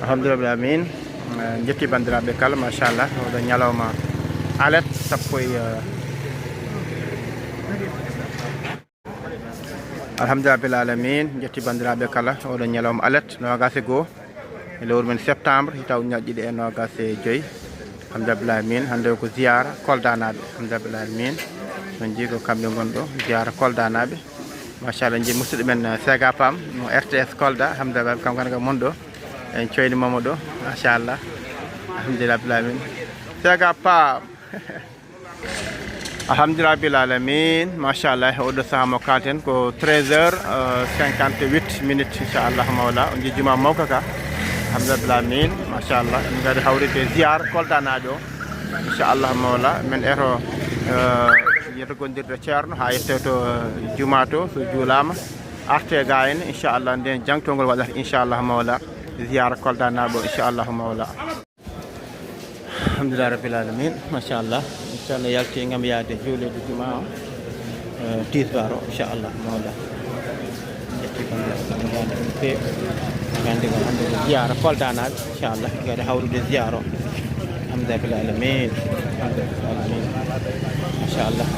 alhamdulillah amin jetti bandiraɓe kala machallah oɗo ñalawma alet sappo e alhamdulillah bil alamin jetti bandiraɓe kala oɗo ñalawma alet nogas e goho e lewru men septembre hitaw ñaƴƴiɗi e nogas e joyyi alhamdulillah bil alamin hande ko ziyara koldanaɓe alhamdulillah bil alamin on jii ko kamɓe gonɗo ziyara koldanaɓe machallah jii musidɗo men Sega Pam no RTS Kolda alhamdulillah kam kana monɗo en coyni Mamadou machallah alhamdulillah bil alamin Sega Pam alhamdulillah bil alamin machallah oɗo saaha mo kalten ko 13h58 minutes inchallah mawla on jii juma mawka ka alhamdulillah bil alamin machallah en gari hawride ziyar koldanaɓe o inchallah mawla men eto yettogondirde ceerno ha yette to juma to so juulama arte ga en inchallah nden jangtogol waɗata inchallah mawla ziyara koldanaɓe o inchallah mawla alhamdulillah rabbil alamin machallah inchallah yalti gam yaade juulede juma o tisbar o inchallah mawla jetti bandiraɓe ɗum feewi gandi ko hande ko ziyara koldanaɓe inchallah gade hawrude ziyara o alhamdulillah rabbil alamin alhamdulillah rabbil alamin machallah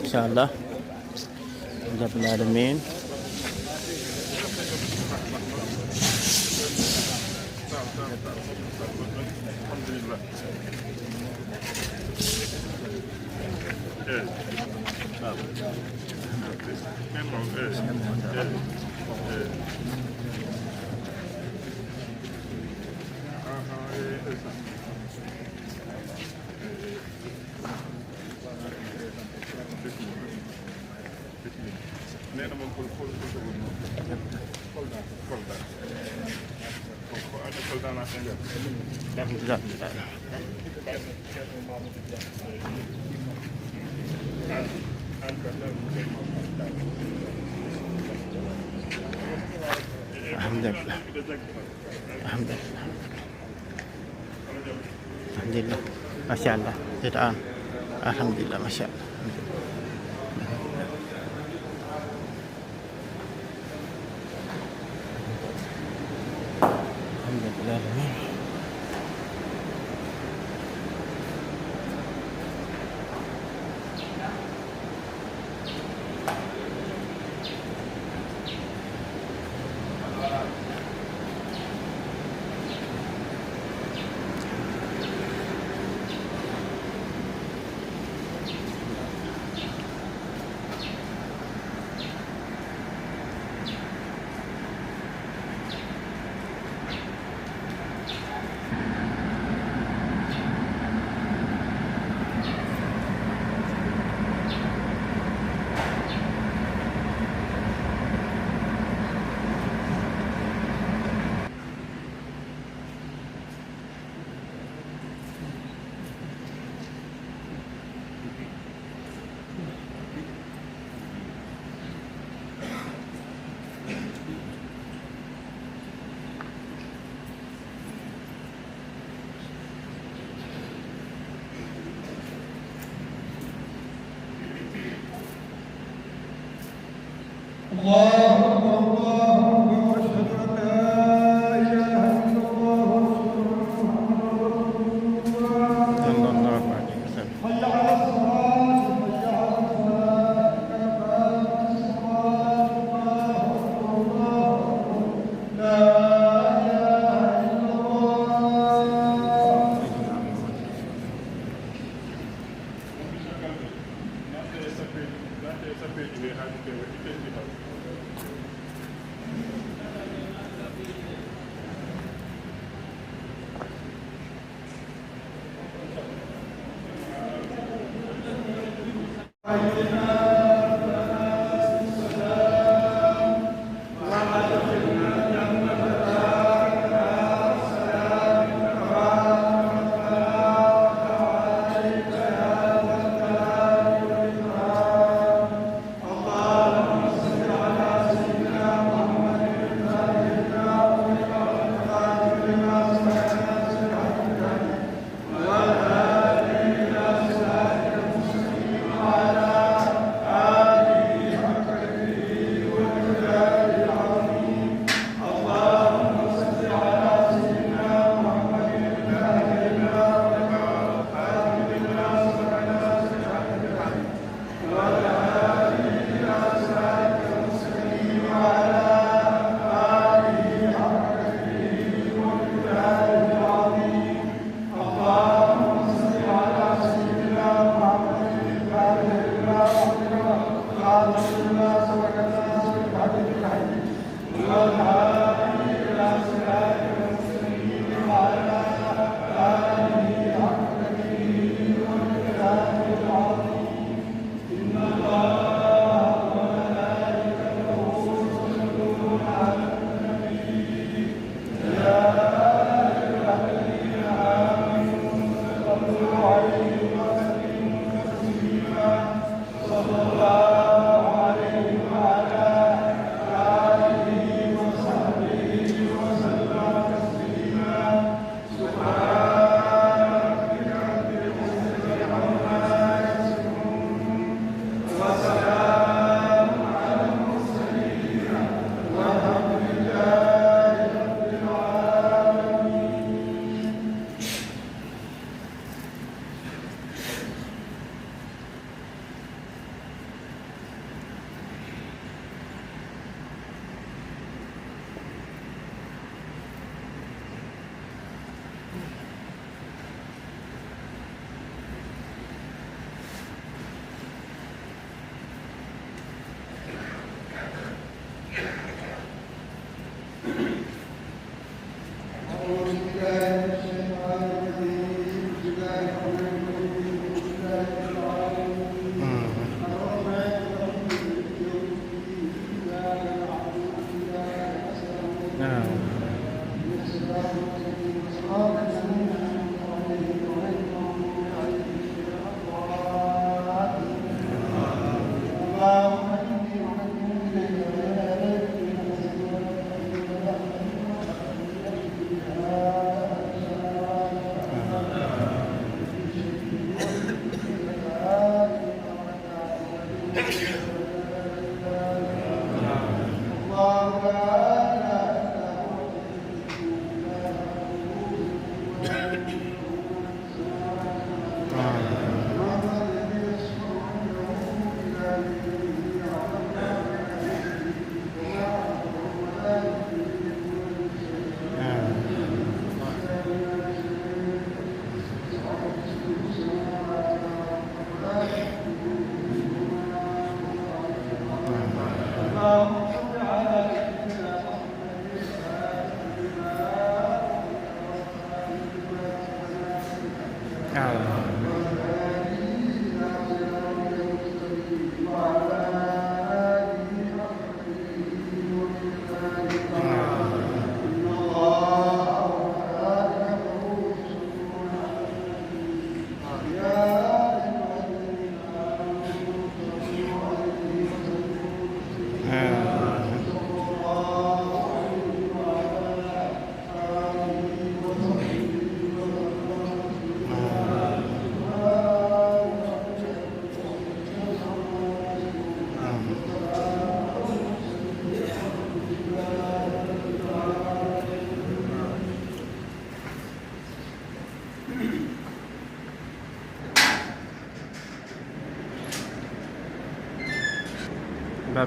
inchallah rabbil alamin alhamdulillah alhamdulillah machallah ita alhamdulillah machallah alhamdulillah ولا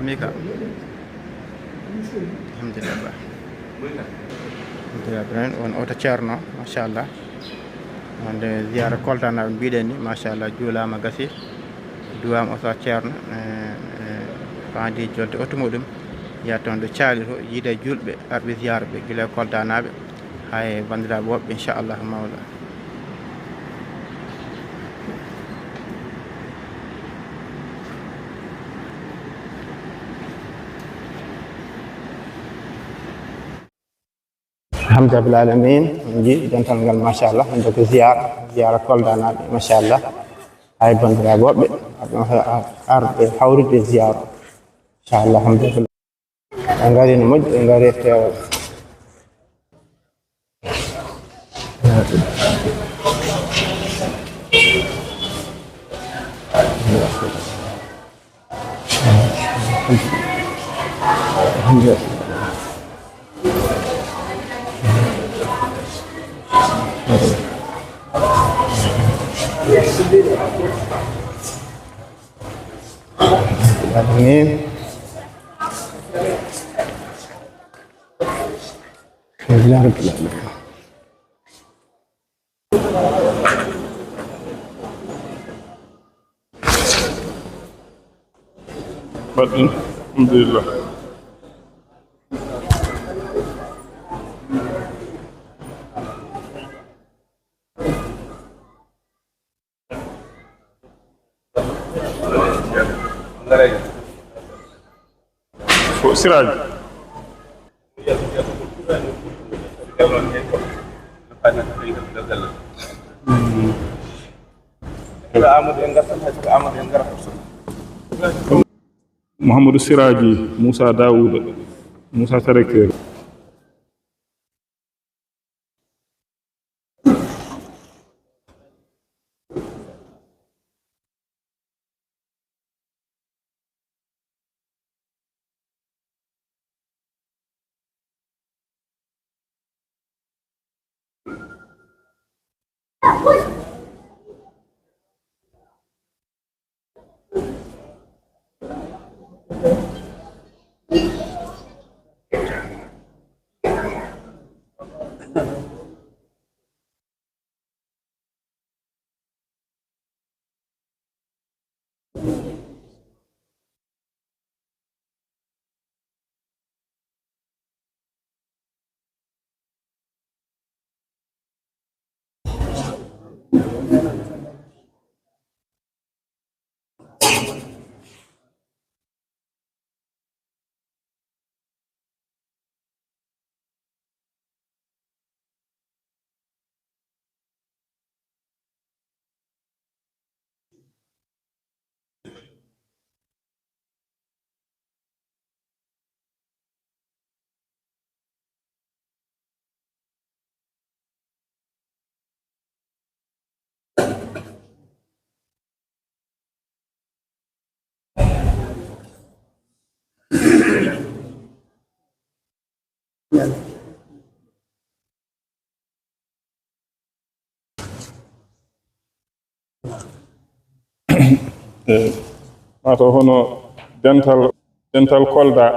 Mika alhamdulillah alhamdulillah on oto ceerno machallah wonde ziyara Kolda naɓe mbiɗen ni machallah juulama gasi duwama oto ceerno fandi jolde oto muɗum yiya toon ɗo caali to yiide julɓe arɓe ziyara ɓe guila Kolda naɓe hay bandiraɓe woɓɓe inchallah mawla الحمد لله العالمين نجي دنتال نgal machallah hande ko ziyara Kolda naɓe machallah hay bandiraɓe woɓɓe arɓe hawrude ziyara inchallah alhamdulillah ɓe ngari no moƴƴi ɓe ngari pewal Amin. Ya Rabbil alamin. Alhamdulillah. Siraj Muhammadu Siraji Musa Dawuda Musa Tareker mato hono dental Kolda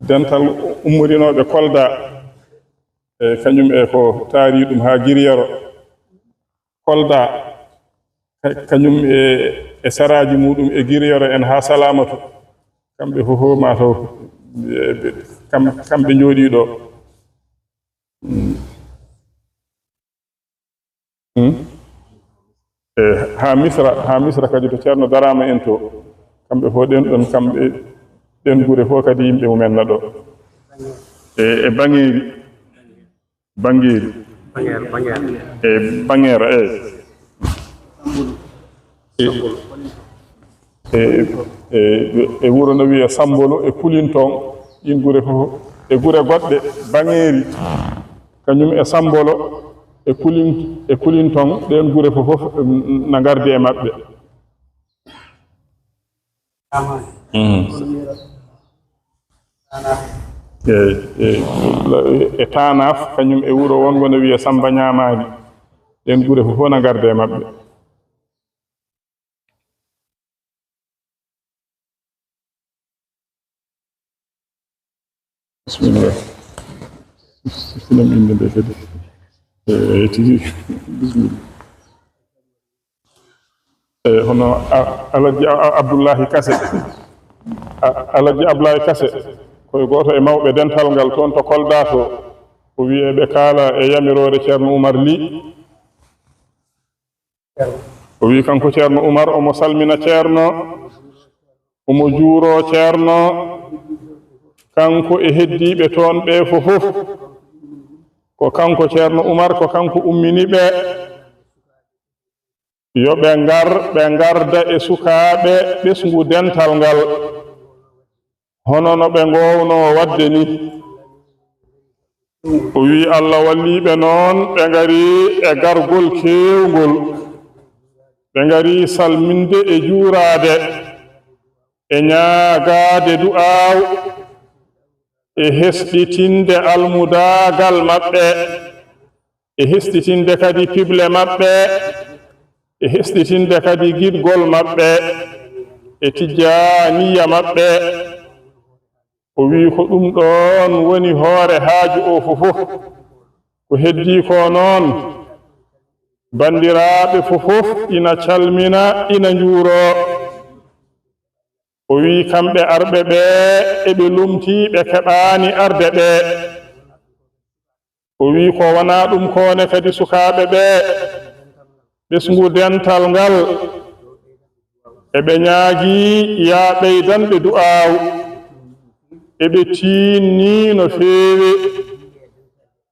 dental ummorinoɓe Kolda kañum ko taari ɗum ha Giriyoro Kolda kañum e saraji muɗum e Giriyoro en ha Salamatu kamɓe fof mato kamɓe jooɗi ɗo ha misra kadi to ceerno darama en to kamɓe fof ɗen ɗon kamɓe ɗen gure fof kadi yimɓe mumen ɗo e Bangeeri e Bangeera e wuro no wiye Sambolo e Kulinton ɗin gure fof e gure goɗɗe Bangeeri kañum e Sambolo e Kulinton ɗen gure fof na gardi e maɓɓe e Tanaf kañum e wuro wongo no wiye Samba Ñamani ɗen gure fof na gardi e maɓɓe bismillah sinam inde nde kadi tigi bismillah hono Alaji Abdoullahi Kase Alaji Abdoulaye Kase koye goto e mawɓe dental ngal toon to Kolda to o wiye ɓe kaala e yamirore ceerno Oumar Ly o wi kanko ceerno Oumar omo salmina ceerno omo juuro ceerno kanko e heddiɓe toon ɓe fof ko kanko ceerno Oumar ko kanko ummini ɓe yo ɓe garda e sukaaɓe ɓesngu dental ngal hono no ɓe ngowno wadde ni o wi Allah walliɓe noon ɓe ngari e gargol kewngol ɓe ngari salminde e juurade e ñaagaade du'aaw e hesɗitinde almudagal maɓɓe e hesɗitinde kadi pible maɓɓe e hesɗitinde kadi giɗgol maɓɓe e tijjaniya maɓɓe o wi ko ɗum ɗon woni hoore haaju o fof ko heddi ko noon bandiraɓe fof ina calmina ina njuuro o wi kamɓe arɓe ɓe eɓe lumti ɓe keɓani arde ɓe o wi ko wona ɗum kone kadi sukaɓe ɓe ɓesngu dental ngal eɓe ñaagi ya ɓeydanɓe du'aw eɓe tinni no feewi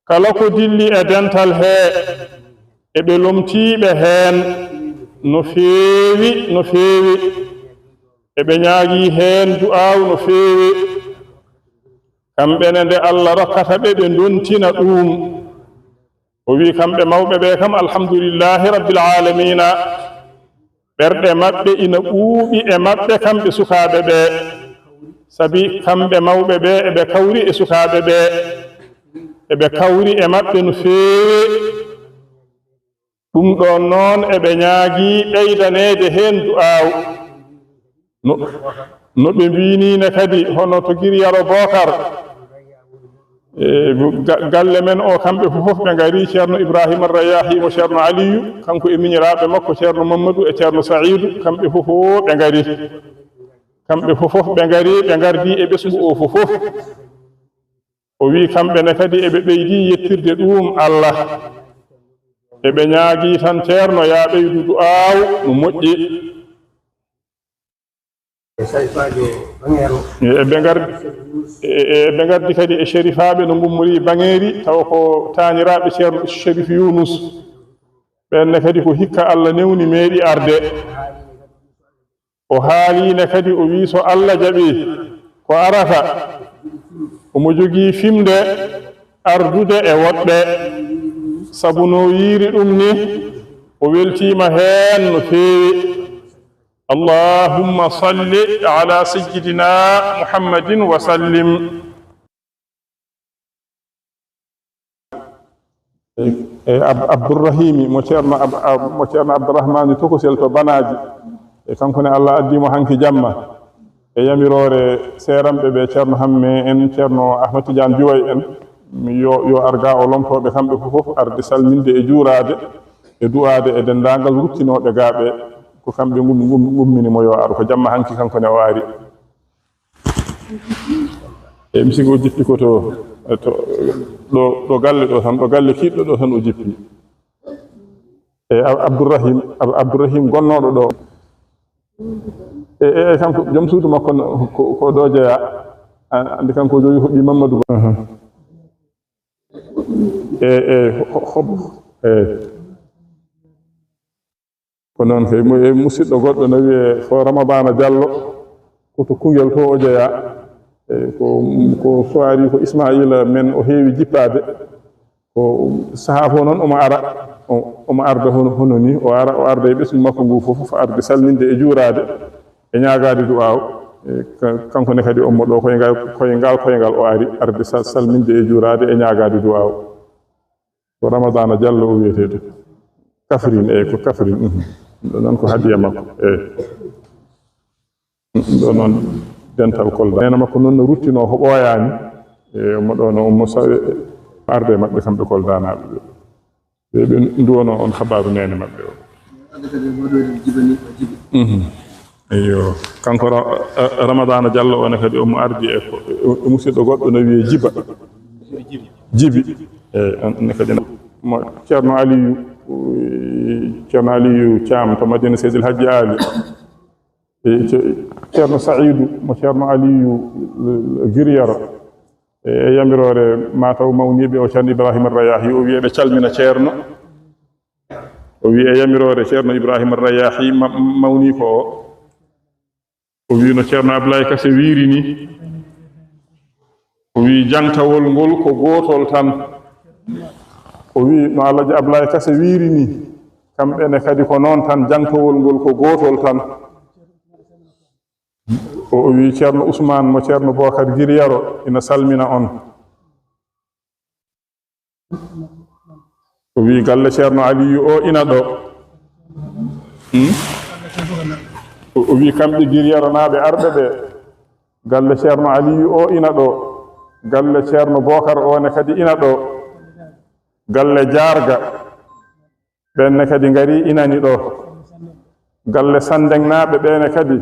kala ko dilli e dental he eɓe lomtiɓe hen no feewi eɓe ñaagi hen du'aw no feewi kamɓene nde Allah rokkata ɓe ɓe dontina ɗum o wi kamɓe mawɓe ɓe kam alhamdulillahi rabbil alamina ɓerɗe maɓɓe ina ɓuuɓi e maɓɓe kamɓe sukaaɓe ɓe sabi kamɓe mawɓe ɓe eɓe kawri e sukaaɓe ɓe eɓe kawri e maɓɓe no feewi ɗum ɗon noon eɓe ñaagi ɓeydaneede heen du'aaw no ɓe mbinine kadi hono to Giryaro Bocar galle men o kamɓe fof ɓe ngari ceerno Ibrahima Rayahi mo ceerno Aliyu kanko e miñiraɓe makko ceerno Mamadou e ceerno Saïdou kamɓe fof ɓe ngari kamɓe fof ɓe ngari ɓe gardi e ɓesngu o fof o wi kamɓene kadi eɓe ɓeydi yettirde ɗum Allah eɓe ñaagi tan ceerno ya ɓeydu du'aaw no moƴƴi eɓe gardi kadi e shérifaɓe no gummori Bangeeri taw ko tañiraɓe ceerno Chérif Younus ɓenne kadi ko hikka Allah newni meeɗi arde o haaline kadi o wi so Allah jaɓi ko arata omo jogii fimde ardude e woɗɓe sabu no yiiri ɗum ni o weltima heen no feewi allahumma salli ala sayyidina muhammadin wa sallim Abdourahimi mo ceerno Abdourahmani Tokosel to Banaji e kankone Allah addimo hanki jamma e yamirore seeramɓe ɓe ceerno Hamme en ceerno Ahmad Tidiane Biwoy en yo arga o lomtoɓe kamɓe fof arde salminde e juurade e du'ade e dendagal ruttinoɓe gaaɓe ko kamɓe gumminimo yo ar ko jamma hanki kankone o ari e mi sigi o jippi ko ɗo galle ɗo tan ɗo galle kiɗɗo ɗo tan o jippi Abdourahim gonnoɗo ɗo kanko joom suudu makko ko ɗo jeeya andi kanko joyi hoɓɓi Mamadou ko noon kay musidɗo goɗɗo no wiye fo Ramadana Diallo koto Koungheul to o jeeya ko soari ko Ismaila men o heewi jippade ko sahaa fo noon omo arda hono ni o arda e ɓesgu makko ngu fof arde salminde e juurade e ñaagade du'aw kanko ne kadi ommo ɗo koyngal o ari arde salminde e juurade e ñaagade du'aw ko Ramadana Diallo o wiyetede Kafrine ko Kafrine ɗo noon ko hadiya makko ɗo noon dental Kolda nena makko noon no ruttino ko ɓooyani omo ɗo no ommo arde maɓɓe kamɓe Koldanaɓe ɓe nduwono on habaru nene maɓɓe o eyo kanko Ramadana Diallo one kadi omo ardi e musidɗo goɗɗo no wiye Jibi on kadi mo Ceerno Aliyu Thiam to Madina Seydil Hadji Ali Ceerno Saïdou mo Ceerno Aliyu Giriyaro e yamirore mataw mawniɓe o Ceerno Ibrahima Rayahi o wiye ɓe calmina ceerno o wi e yamirore Ceerno Ibrahima Rayahi mawni ko o wi no Ceerno Ablaye Kassé wiiri ni o wi jangtawol ngol ko gotol tan o wi no Alhaji Ablaye Kassé wiiri ni kamɓene kadi ko noon tan jangtawol ngol ko gotol tan o wi Ceerno Ousmane mo Ceerno Bocar Giriyaro ina salmina on o wi galle Ceerno Aliyu o ina ɗo o wi kamɓe Giriyaro naaɓe arɓe ɓe galle Ceerno Aliyu o ina ɗo galle Ceerno Bocar one kadi ina ɗo galle Jarga ɓenne kadi ngari inani ɗo galle Sandeng naaɓe ɓene kadi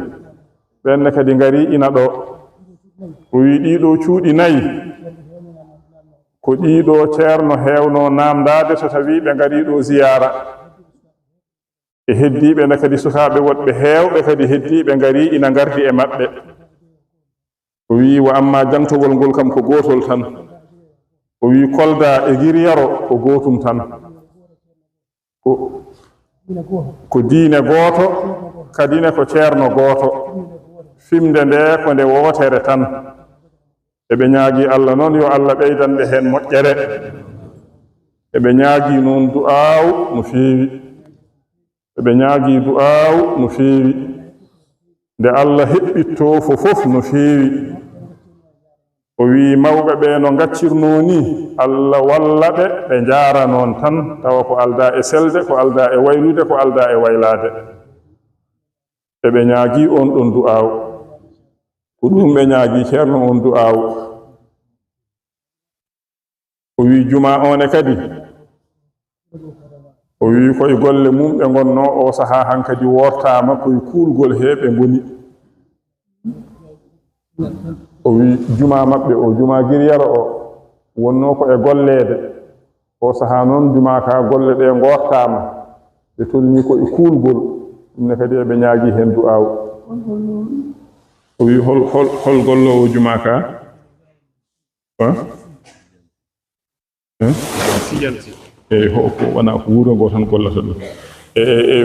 ɓenne kadi ngari ina ɗo o wi ɗiɗo cuuɗi nayi ko ɗiɗo ceerno heewno namdade so tawi ɓe ngari ɗo ziyara e heddiɓe ne kadi sukaɓe woɗɓe heewɓe kadi heddiɓe ngari ina gardi e maɓɓe o wi wa amma jangtowol ngol kam ko gotol tan o wi Kolda e Giriyaro ko gotum tan ko diine gooto kadine ko ceerno gooto fimde nde ko nde wootere tan eɓe ñaagi Allah noon yo Allah ɓeydanɓe heen moƴƴere eɓe ñaagi noon du'aaw no feewi eɓe ñaagi du'aaw no feewi nde Allah heɓɓitto fof no feewi o wi mawɓe ɓe no gaccirno ni Allah walla ɓe ɓe njaara noon tan tawa ko alda e selde ko alda e waylude ko alda e waylade eɓe ñaagi on ɗon du'aaw ko ɗum ɓe ñaagi ceerno on du'aaw o wi juma one kadi o wi koye golle mum ɓe gonno o saha hankadi wortama koye kuulgol he ɓe goni o wi juma maɓɓe o juma Giriyaro o wonno ko e gollede o saha noon juma ka golle ɗe gortama ɓe tolni ko e kuulgol ɗumne kadi eɓe ñaagi hen du'aaw o wi hol gollowo juma ka ko wona ko wuro ngo tan gollata ɗum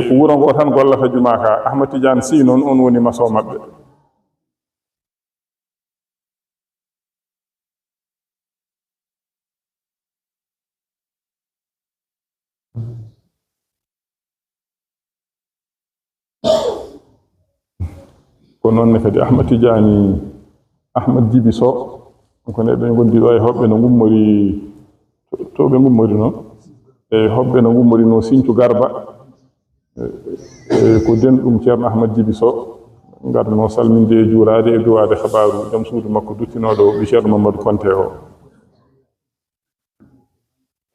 ko wuro ngo tan gollata juma ka Ahmad Tidiane Sy noon on woni maso maɓɓe ko noonne kadi Ahmad Tidiane Ahmad Djibi Sow ko neɗɗo gondi ɗo e hoɓɓe no gummori to ɓe gummori noon e hoɓɓe no gummori no Sinthiou Garba ko denɗum ceerno Ahmad Djibi Sow garno salminde e juurade e duwade habaru joom suudu makko duttinoɗo ɓi ceerno Mamadou Konté o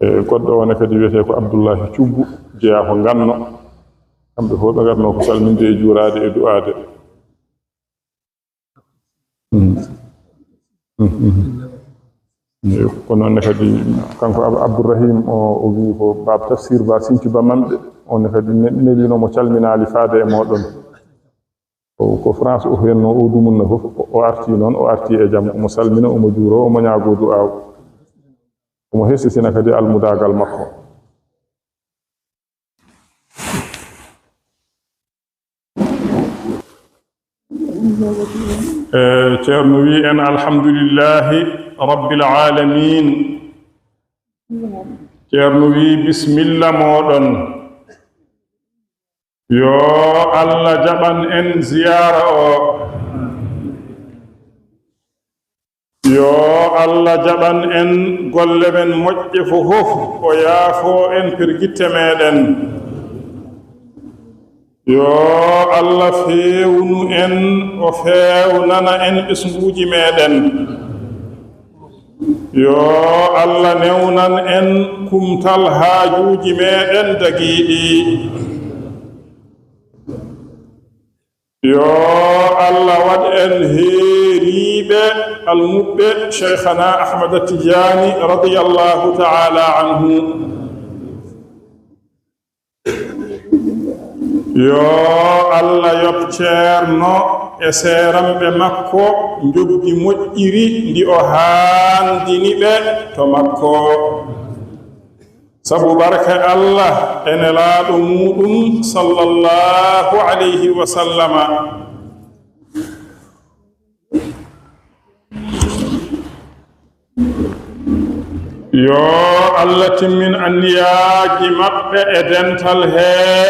e goɗɗo one kadi wiyete ko Abdoullahi Thioubou jeeya ko Ganno kamɓe fof ɓe garno ko salminde e juurade e du'ade ko noonne kadi kanko Abdourahim o wi ko baba tafsir ba Sinthiou Ba mamɓe on kadi nelinomo calminaali faade e moɗon ko France o henno o dumunna fof o arti noon o arti e jam omo salmina omo juuro omo ñaago du'aw omo hessisina kadi almudagal makko ceerno wi en alhamdulillahi rabbil alamin ceerno wi bisimilla moɗon yo Allah jaɓan en ziyara o yo Allah jaɓan en golle men moƴƴe fof o yaafo en pirgitte meɗen yo Allah fewnu en o fewnana en ɓesguji meɗen yo Allah newnan en kumtal haajuji meɗen dagiɗi yo Allah waɗ en heeriɓe almuɓɓe cheikhana Ahmad Tidiane radiyallahu ta'ala anhu yo Allah yoɓ ceerno e seeramɓe makko njoggi moƴƴiri ndi o haandini ɓe to makko sabu barka Allah e nelaaɗo muɗum sallallahu alayhi wa sallama yo Allah timmin anniyaaji maɓɓe e dental hee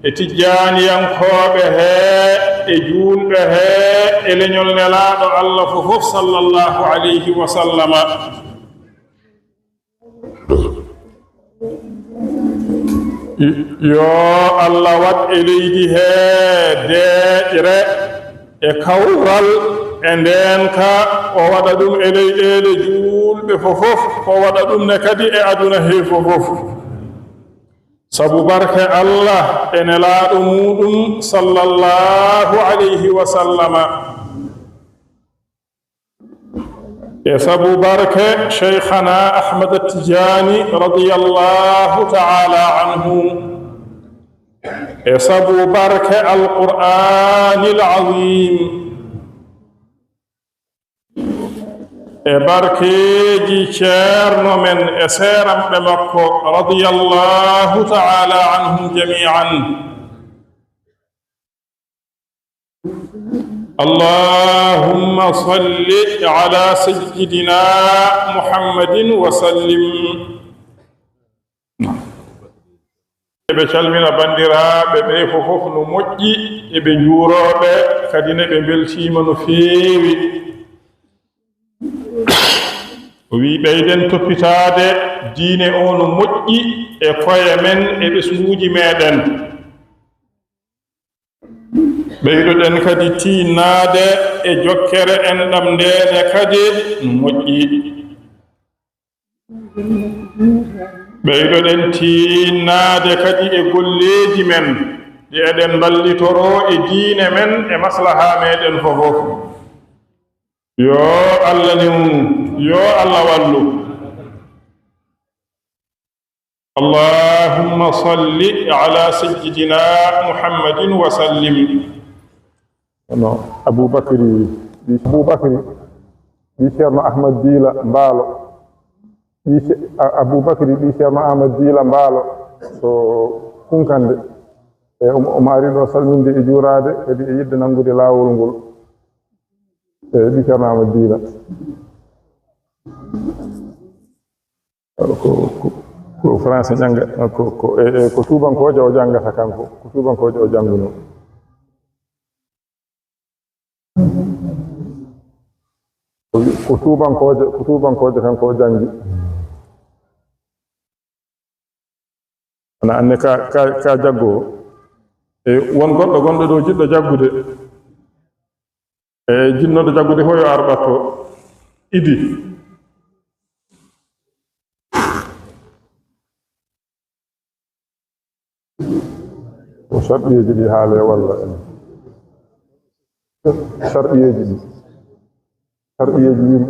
e tijjaniyankooɓe hee e juulɓe hee e leñol nelaaɗo Allah fof sallallahu alayhi wa sallama yo Allah waɗ e leydi hee deeƴre e kawral e ndeenka o waɗa ɗum e leyɗeele juulɓe fof o waɗa ɗum ne kadi e aduna hee fof sabu barke Allah e nelaaɗo muɗum sallallahu alayhi wa sallama e sabu barke cheikhana Ahmad Tidiane radiyallahu ta'ala anhu e sabu barke alqur'anil azim e barkeeji ceerno men e seeramɓe makko radiyallahu ta'ala anhum jami'an allahumma salli ala sayyidina muhammadin wa sallim eɓe calmina bandiraɓe ɓe fof no moƴƴi eɓe juuroɓe kadi ne ɓe beltima no feewi o wi ɓeyden toppitaade diine o no moƴƴi e koye men e ɓesguuji meɗen ɓeydoɗen kadi tiinnaade e jokkere enɗam ndeene kadi no moƴƴi ɓeydoɗen tiinnaade kadi e golleeji men ɗi eɗen ballitoro e diine men e maslaha meɗen fof yo Allah newnu yo Allah wallu allahumma salli ala sayyidina muhammadin wa sallim no aboubacry ɗi ceerno ahmad dila mbaalo aboubacry ɗi ceerno ahmad dila mbaalo to kunkande e omo ari ɗo salminde e juurade kadi e yidde nanngude laawol ngol ɗi ceerno ahmad dila ko français janga ko tubankoje o jangata kanko ko tubankoje o janguno ko tubankoje kanko o jangi ana anne ka jaggo e won goɗɗo gonɗo ɗo jiɗɗo jaggude e jinnoɗo jaggude fof yo ar ɓatto idi ko sharɗiyeji ɗi haale walla en sharɗiyeji ɗi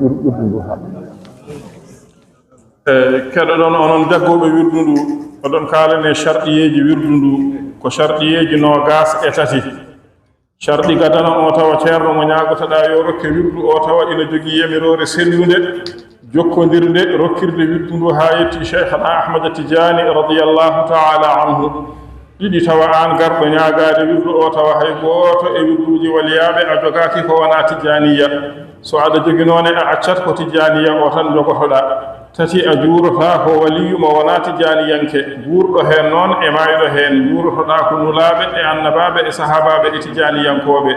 wirdu ndu ha keɗoɗon onon jaggoɓe wirdu ndu oɗon kaalane sharɗiyeji wirdu ndu ko sharɗiyeji nogas e tati sharɗi gadana o tawa ceerno mo ñaagotoɗa yo rokke wirdu o tawa ina jogii yamirore sellude jokkodirde rokkirde wirdu ndu ha yetti cheikhana ahmada tidiani radiallahu taala anhu ɗiɗi tawa an garɗo ñaagade wirdu o tawa hay gooto e wirduji waliyaɓe a jogaki ko wona tijaniya so aɗa jogi noon a accat ko tijaniya o tan jogotoɗa tati a juurota ko waliyu mo wona tijaniyanke guurɗo heen noon e mayɗo heen juurotoɗa ko nulaɓe e annabaɓe e sahabaɓe e tijaniyankoɓe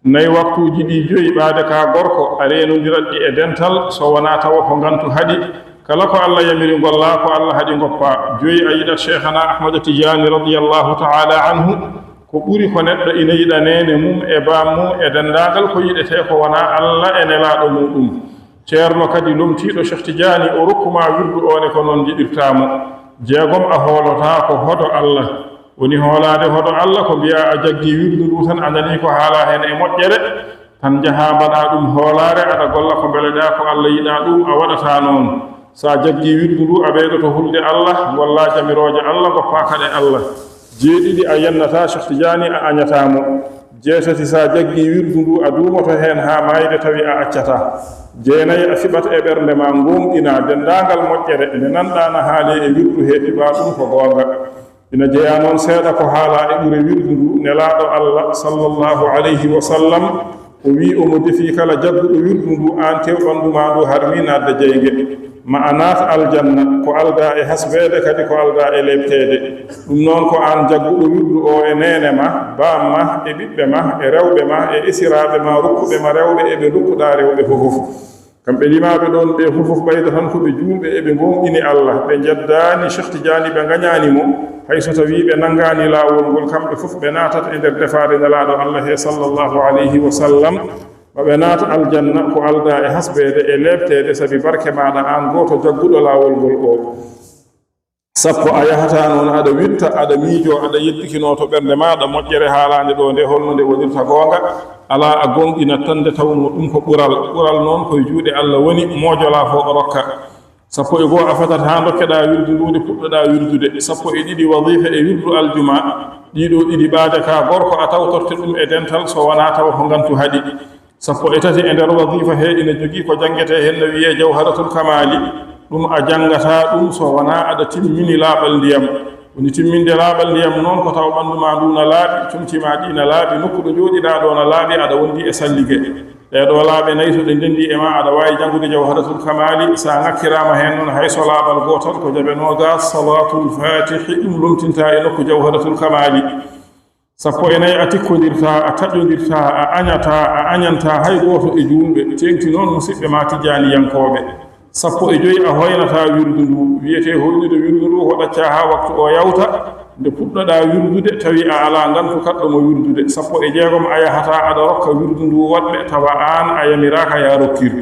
nayi waktuji ɗi joyi ɓaade ka gorko a renodirat ɗi e dental so wona tawa ko ngantu haɗi kala ko Allah yamiri golla ko Allah haɗi goppa joyi a yiɗat cheikhana ahmada tidiani radiallahu taala anhu ko ɓuri ko neɗɗo ina yiɗa nene mum e bam mum e dendagal ko yiɗete ko wona Allah e nelaɗo muɗum ceerno kadi lomtiɗo cheikh tidiani o rokkuma wirdu one ko noon jiɗirtamo jeegom a hoolota ko hodo Allah woni hoolade hodo Allah ko mbiya a jaggi wirdu ndu tan a nani ko haala hen e moƴƴere tan jaha mbaɗa ɗum hoolare aɗa golla ko mbeleɗa ko Allah yiɗa ɗum a waɗata noon sa jaggi wirdu ndu a ɓeyɗoto hulde Allah golla jamiroje Allah goppa kade Allah jeeɗiɗi a yennata cheikh tidiani a añatamo jeetati sa jaggi wirdu ndu a duumoto hen ha mayde tawi a accata jeenayi a fiɓat e ɓernde ma gomɗina dendagal moƴƴere nde nanɗana haali e wirdu he fiɓa ɗum ko goonga ina jeeya noon seeɗa ko haala e ɓure wirdu ndu nelaɗo Allah sallllahu alayhi wa sallam o wi omo defi kala jagguɗo wirdu ndu an tew ɓanduma ndu harmi nadde jeyge ma a naata aljanna ko alda e hasbeede kadi ko alda e lebtede ɗum noon ko an jagguɗo wirdu o e nene ma bamma e ɓiɓɓe ma e rewɓe ma e isiraɓe ma rokkuɓe ma rewɓe eɓe dokkuɗa rewɓe fofof kamɓe limaɓe ɗon ɓe fofof ɓayda tan koɓe julɓe eɓe gomɗini Allah ɓe jeddani cheikh tidiani ɓe gañanimo hayso tawi ɓe nangani lawol ngol kamɓe fof ɓe natat e nder defade nelaɗo Allah he sallllahu alayhi wa sallam maɓe naata aljanna ko alda e hasbeede e lebtede sabi barke maɗa an goto jagguɗo lawol ngol o sappo a yahata noon aɗa witta aɗa miijo aɗa yeddikinoto ɓernde maɗa moƴƴere haalande ɗo nde holno nde wonirta goonga ala a gonɗina tan nde tawno ɗum ko ɓural noon koye juuɗe Allah woni moojola fo o rokka sappo e goo a fatat ha dokkeɗa wirdu ndu nde puɗɗoɗa wirdude sappo e ɗiɗi wadifa e wirdu aljuma ɗiɗo ɗiɗi ɓaade ka gorko a tawtorte ɗum e dental so wona tawa ko ngantu haɗi sappo e tati e nder wadifa he ina jogii ko jangete hen no wiye jawharatul kamali ɗum a jangata ɗum so wona aɗa timmini laaɓal ndiyam woni timminde laaɓal ndiyam noon ko taw ɓanduma ndu na laaɓi cumtima ɗi na laaɓi nokku ɗo jooɗiɗa ɗo na laaɓi aɗa wondi e sallige ɗeɗo laaɓe nayi to ɗe ndendi e ma aɗa wawi jangude jawharatul kamali sa ŋakkirama hen noon hayso laaɓal gotal ko jaɓe nogas salatul fatihi ɗum lomtinta e nokku jawharatul kamali sappo e nayi a tikkodirta a taƴodirta a añanta hay goto e julɓe tengti noon musidɓe ma tijaniyankoɓe sappo e joyi a hoynata wirdu ndu wiyete hoynude wirdu ndu ko ɗacca ha waktu o yawta nde puɗɗoɗa wirdude tawi a ala ngantu kaɗɗomo wirdude sappo e jeegom a yahata aɗa rokka wirdu ndu waɗɓe tawa an a yamiraka ya rokkir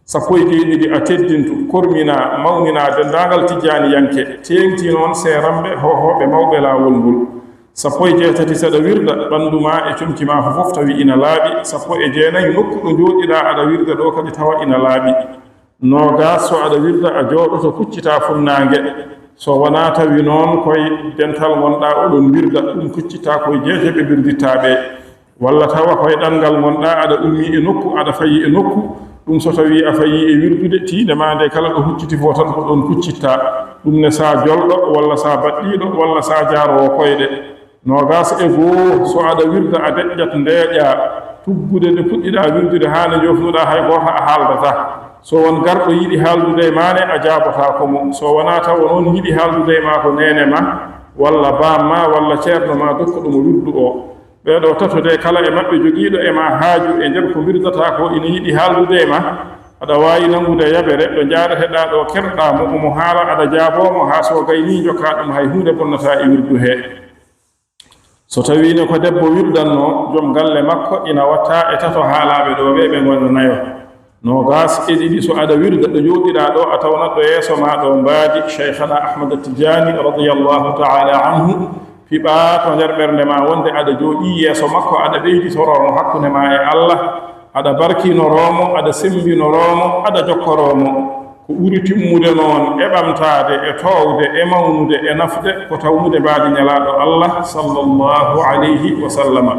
sappo e jeeɗiɗi a teddintu kormina mawnina dendagal tijaniyanke tengti noon seeramɓe hohoɓe mawɓe lawol ngol sappo e jeetati saɗa wirda ɓanduma e comcima fofof tawi ina laaɓi sappo e jeenayi nokku ɗo jooɗiɗa aɗa wirda ɗo kadi tawa ina laaɓi nogas so aɗa wirda a jooɗoto kuccita funnange so wona tawi noon koye dental gonɗa oɗon wirda ɗum kuccita koye jeeteɓe wirdittaɓe walla tawa koye ɗanngal gonɗa aɗa ummi e nokku aɗa fayi e nokku ɗum so tawi a fayi e wirdude tiinde ma nde kala ɗo hucciti fo tan ko ɗon kuccitta ɗum ne sa jolɗo walla sa baɗɗiɗo walla sa jaarowo koyɗe nogas e goo so aɗa wirda a deƴƴat ndeeƴa tuggude nde puɗɗiɗa wirdude ha ne jofnuɗa hay goto a haaldata so won garɗo yiɗi haaldude e mane a jaabota ko mum so wona taw noon yiɗi haaldude e ma ko nene ma walla bamma walla ceerno ma dokkuɗomo wirdu o ɓeɗo tatode kala e maɓɓe jogiiɗo e ma haaju e nder ko wirdata ko ina yiɗi haaldude e ma aɗa wawi nangude yaɓere ɗo jaareteɗa ɗo kerɗa mo omo haala aɗa jaabomo ha so gayni jokka ɗum hay hunde bonnata e wirdu he so tawino ko debbo wirdanno joom galle makko ina watta e tato haalaɓe ɗo ɓe gonnayo nogas e ɗiɗi so aɗa wirda ɗo jooɗiɗa ɗo a tawnat ɗo yeeso ma ɗo mbaadi cheikhana ahmada tidiani radiallahu taala anhu fiɓa to nder ɓernde ma wonde aɗa jooɗi yeeso makko aɗa ɓeyditoromo hakkunde ma e Allah aɗa barkinoromo aɗa sembinoromo aɗa jokkoromo ko ɓuri timmude noon e ɓamtaade e towde e mawnude e nafde ko tawnude mbaadi ñalaaɗo Allah sallallahu alayhi wa sallama.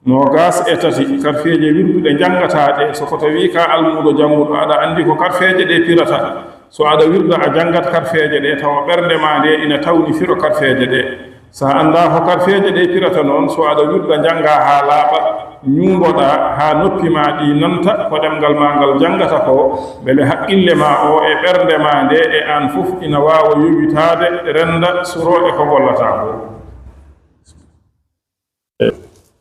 Nogas e tati karfeeje wirduɗe janngataaɗe soko tawi ka almuɗo janguɗo aɗa anndi ko karfeeje ɗe pirata so aɗa wirda a janngat karfeeje ɗe tawa ɓernde ma nde ina tawni firo karfeeje ɗe. So annda ko karfeeje ɗe pirata noon so aɗa wirda jannga haa laaɓa ñuumboɗa haa noppi ma ɗi nanta ko ɗemngal ma ngal janngata ko beele haqqille ma o e ɓernde ma nde e an fof ina waawa yowitaade renda suro e ko gollata ko.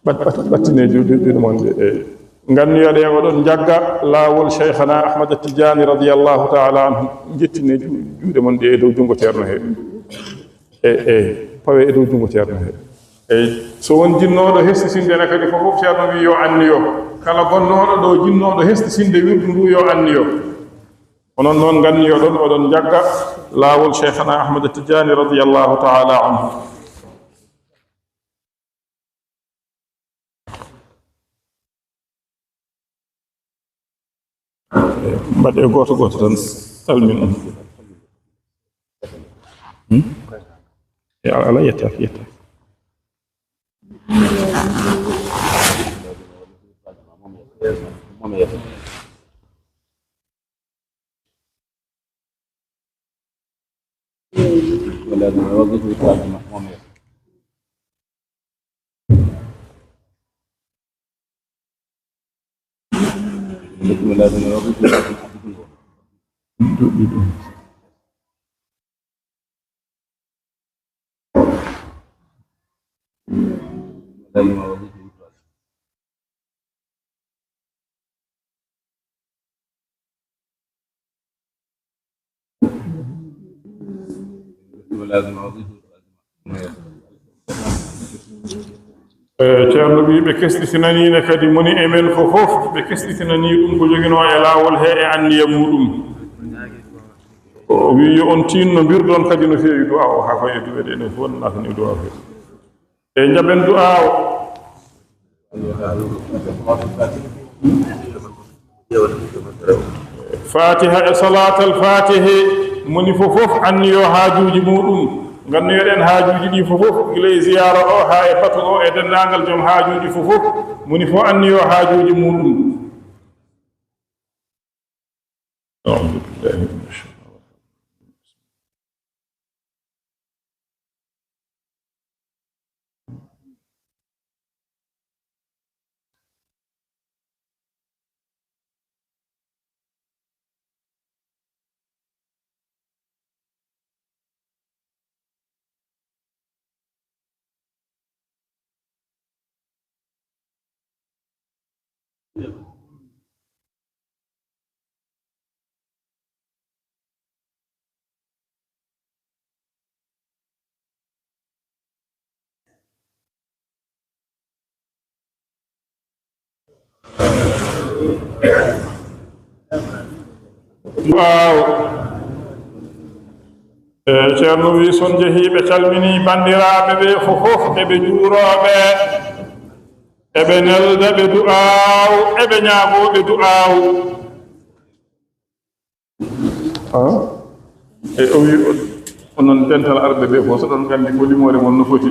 ɓattineji juuɗe mon ɗe nganniyoɗe oɗon jagga laawol cheikhana ahmad attijani radiallahu taala anhu jettine juuɗe mon ɗe e dow junngo ceerno he pawe e dow junngo ceerno he eyi so won jinnooɗo hestisindene kadi ko fof ceerno wi yo anniyo kala gonnooɗo ɗo jinnooɗo hestisinde wirdu ndu yo anniyo onon noon nganniyoɗon oɗon jagga laawol cheikhana ahmad attijani radiallahu taala anhu. mbaɗe goto goto tan salmin on ala yetta ceerno wi ɓe kestitinaniine kadi moni emen ko fof ɓe kestitinanii ɗum ko joginoo e laawol he e anniya muɗum o wi yo on tinno mbirɗon kadi no feewi du'a o haa koye du'e ɗe ne wonnaa tan e du'a o e njaɓen du'a o fatiha e salatal fatihe moni fof fof anniyo haajuuji muɗum ngannoyoɗen haajuuji ɗi fof fof gila e ziyara o haa e batu o e denndaangal joom haajuuji fof fof moni fof anniyo haajuuji muɗum. waaw ceerno wi son jehiiɓe calminii banndiraaɓe ɓe fof fof eɓe juurooɓe eɓe nelda ɓe du'aaw eɓe ñaagooɓe du'aaw e o wi onon dental arɓe ɓe fof so ɗon nganndi ko limoore mon no foti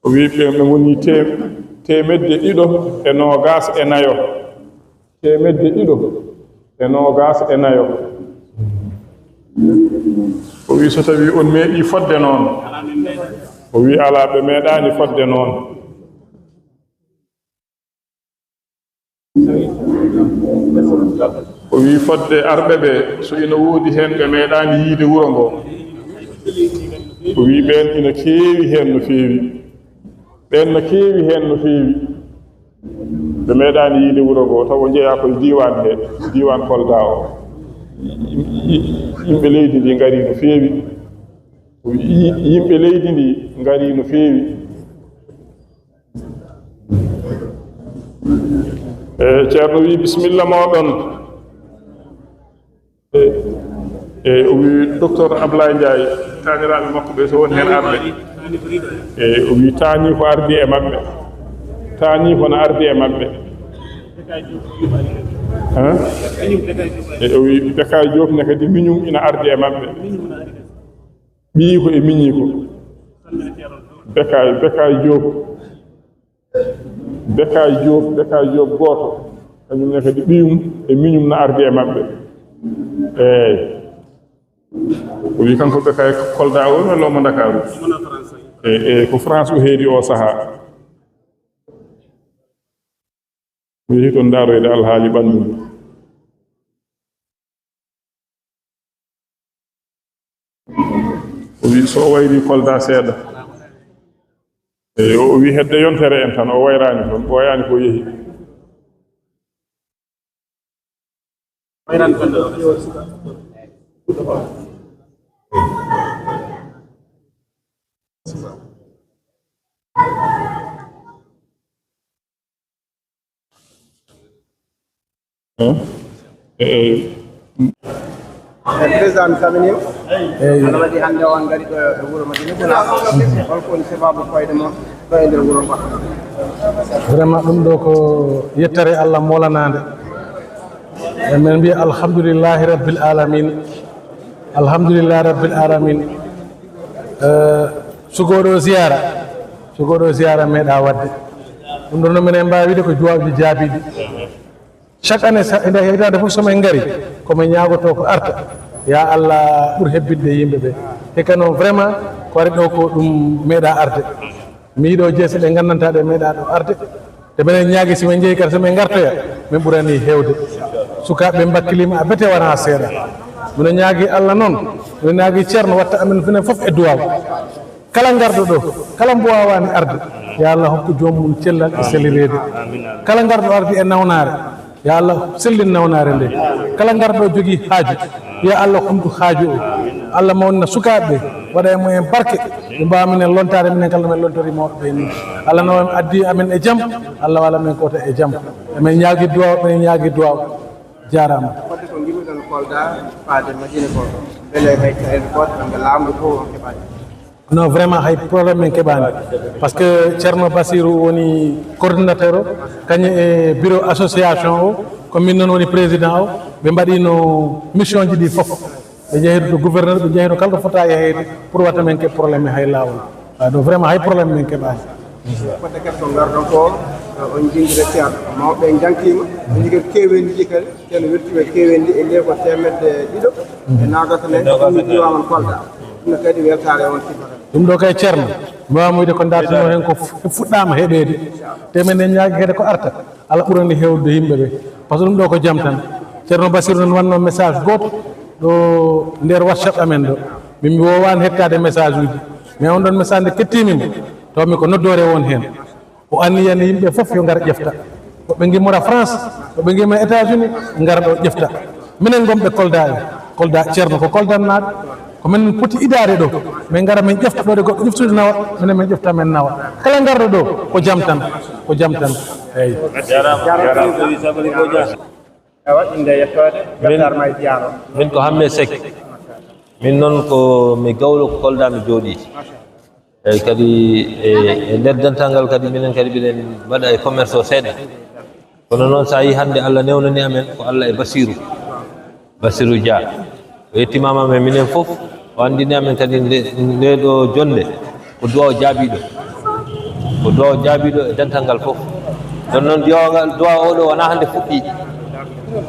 o wi ɓe woni temedde ɗiɗo e noogas e nayo temedde ɗiɗo e noogas e nayo o wi so tawi on meeɗi fodde noon o wi alaa ɓe meeɗaani fodde noon o wi fodde arɓe ɓe so ina woodi heen ɓe meeɗaani yiide wuro ngo o wi ɓeen ina keewi heen no feewi ɓeen no keewi heen no feewi ɓe meeɗaani yiide wuro ngoo taw o jeyaa koye diiwan hee diiwan Kolda o yimɓe leydi ndi ngarii no feewi yimɓe leydi ndi ngarii no feewi ceerno wi bisimilla mooɗon o wi docteur Ablaye Ndiaye taaniraaɓe makko ɓe so woni heen arde o wi taanii ko ardi e maɓɓe taanii kono ardi e maɓɓe e o wi Bekkaay Diop ne kadi miñum ina ardi e maɓɓe ɓii ko e miñii ko Bekkaay Diop gooto kañum ne kadi ɓiyum e miñum na ardi e maɓɓe eeyi o wi kanko Bekkaay Kolda o walla omo Ndakaaru e ko France o heedi o sahaa o yehi toon ndaaroyde alhaali ɓanndu ndu o wi so o wayri Kolda seeɗa eyi o wi hedde yontere en tan o wayraani toon ɓooyaani ko yehi président mi salminima ana waɗi hannde on ngari ɗo e wuro Madina Gula holko woni sababu koyɗe moon ɗo e nder wuro ngo vraiment ɗum ɗo ko yettere Allah molanade e men mbiya alhamdulillahi rabbil alamin sugoɗo ziyara meeɗa wadde ɗum ɗon no minen mbawide ko duwawji jaabiɗi chaque année ende hitande fof somin ngari komin ñagoto ko arta ya Allah ɓuur hebbinde yimɓeɓe hikka noon vraiment ko wari ɗo ko ɗum meeɗa arde mi yiiɗo jeese ɗe gandantaɗe meeɗa ɗo arde te minen ñaagui simin jeeyi kadi somin gartoya min ɓuurani hewde sukaɓe bakkilima a bete wona seeɗa mino ñaagui Allah noon mino ñaagui ceerno watta amen finen foof e duwaw kala garɗo ɗo kala mbo wawani arde ya Allah hokku jomum cellal e sellirede kala garɗo ardi e nawnare ya Allah sellin nawnare nde kala garɗo jogui haaju ya Allah humtu haaju o Allah mawna sukaɓe waɗa e mumen barke ɓe mbawa minen lontade minen kala men lontori mawɓe ni Allah nawa addi amen e jaam Allah wala men kota e jaam emen ñaagui duwaw jarama fodde ko gimmiɗon Kolda faade Madina ko beele hay taede goto ɓe laamu to on keɓani non vraiment hay problème men keɓani par ce que Ceerno Basirou woni coordinateur o kañum e bureau association o ko min noon woni président o ɓe mbaɗino mission ji ɗi fof ɓe jeehiɗo to gouverneur ɓe jeehiɗo kala ɗo fota yehede pour watta men ke probléme hay lawol ɗo vraiment hay probléme men keɓani fodde kadi ko garɗon ko on jingguide ceerno mawɓe jankima ɓe jogui kewendi ji kadi ceerno wirtuɓe kewendi e nde ko temedde ɗiɗo e nagata nen ɗumni diwaman Kolda ɗum kadi weltare on sifata ɗum ɗo kay ceerno mi wawa muyde ko dartino hen ko fuɗɗama heɗede te men en ñaagui kadi ko arta Allah ɓurani hewde yimɓeɓe par ce que ɗum ɗo ko jaam tan ceerno Basirou noon wanno message goto ɗo nder WhatsApp amen ɗo min mi wowani hettade message uji mais on ɗon message nde kettimimo tawmi ko noddore won hen o anniyani yimɓe foof yo gar ƴefta woɓe gimmora France woɓe gimma États-Unis gara ɗo ƴefta minen gomɓe Kolda ceerno ko koldannaɓe ko min poti idare ɗo min gara min ƴefta ɗo de goɗɗo ƴeftude nawa minen min ƴefta men nawa kala garɗo ɗo ko jaam tan eyyi awa inde yettode gardarma e jiyaro min ko Hamme Seck min noon ko mi gawlo ko Kolda mi jooɗi eyyi kadi e nder dental ngal kadi minen kadi mbiɗen mbaɗa e commerce o seeɗa kono noon sa yi hannde Allah newnani amen ko Allah e Basirou Dia o yettimama men minen fof o andini amen kadi nde ɗo jonde ko duwaw jaabiɗo e dental ngal fof ɗon noon duwaw oɗo wona hannde fuɗɗi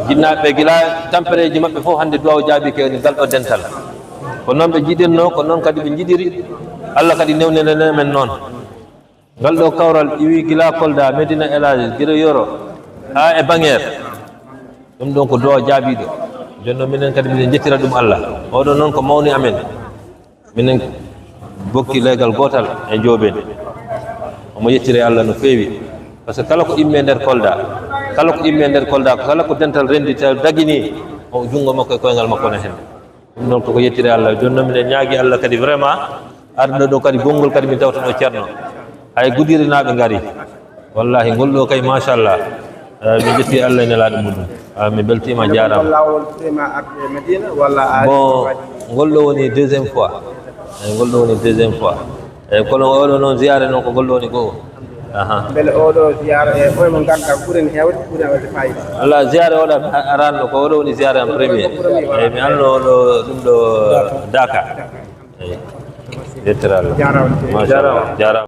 jinnaɓe gila tampereji maɓɓe fof hannde duwaw jaabi ke ngal ɗo dental ko noon ɓe jiɗirno ko noon kadi ɓe jiɗiri Allah kadi newnanani men noon ngal ɗo kawral iwi gila Kolda Medina Elage guila Yoro ha e Banguére ɗum ɗon ko duwaw jaabiɗo joni noon minen kadi minen jettira ɗum Allah oɗo noon ko mawni amen minen bokki leegal gotal e jooɓen omo yettire Allah no feewi par ce que kala ko imme nder Kolda kala ko dental rendi taw dagini o junngo makko e koyngal makko ne hen ɗum noon koko yettire Allah joni noon minen ñaagui Allah kadi vraiment arɗo ɗo kadi gongol kadi min tawta ɗo ceerno hay Goudiry naaɓe ngari wallahi ngol ɗo kay machallah mi jetti Allah e nelaɗo muɗum mi beltima jarama bon ngol ɗo woni deuxiéme fois eyyi ngol ɗo woni deuxiéme fois eyyi kono oɗo noon ziyare noon ko ngol ɗo woni goho beele oɗo ziyara e ɓoye mo ganduɗa ɓuuren hewde ɓuuren wadde fayida Allah ziyara oɗo aranno ko oɗo woni ziyara en premier eyyi mi anno oɗo ɗum ɗo Daka eyyi yettere Allah jarama machallah jarama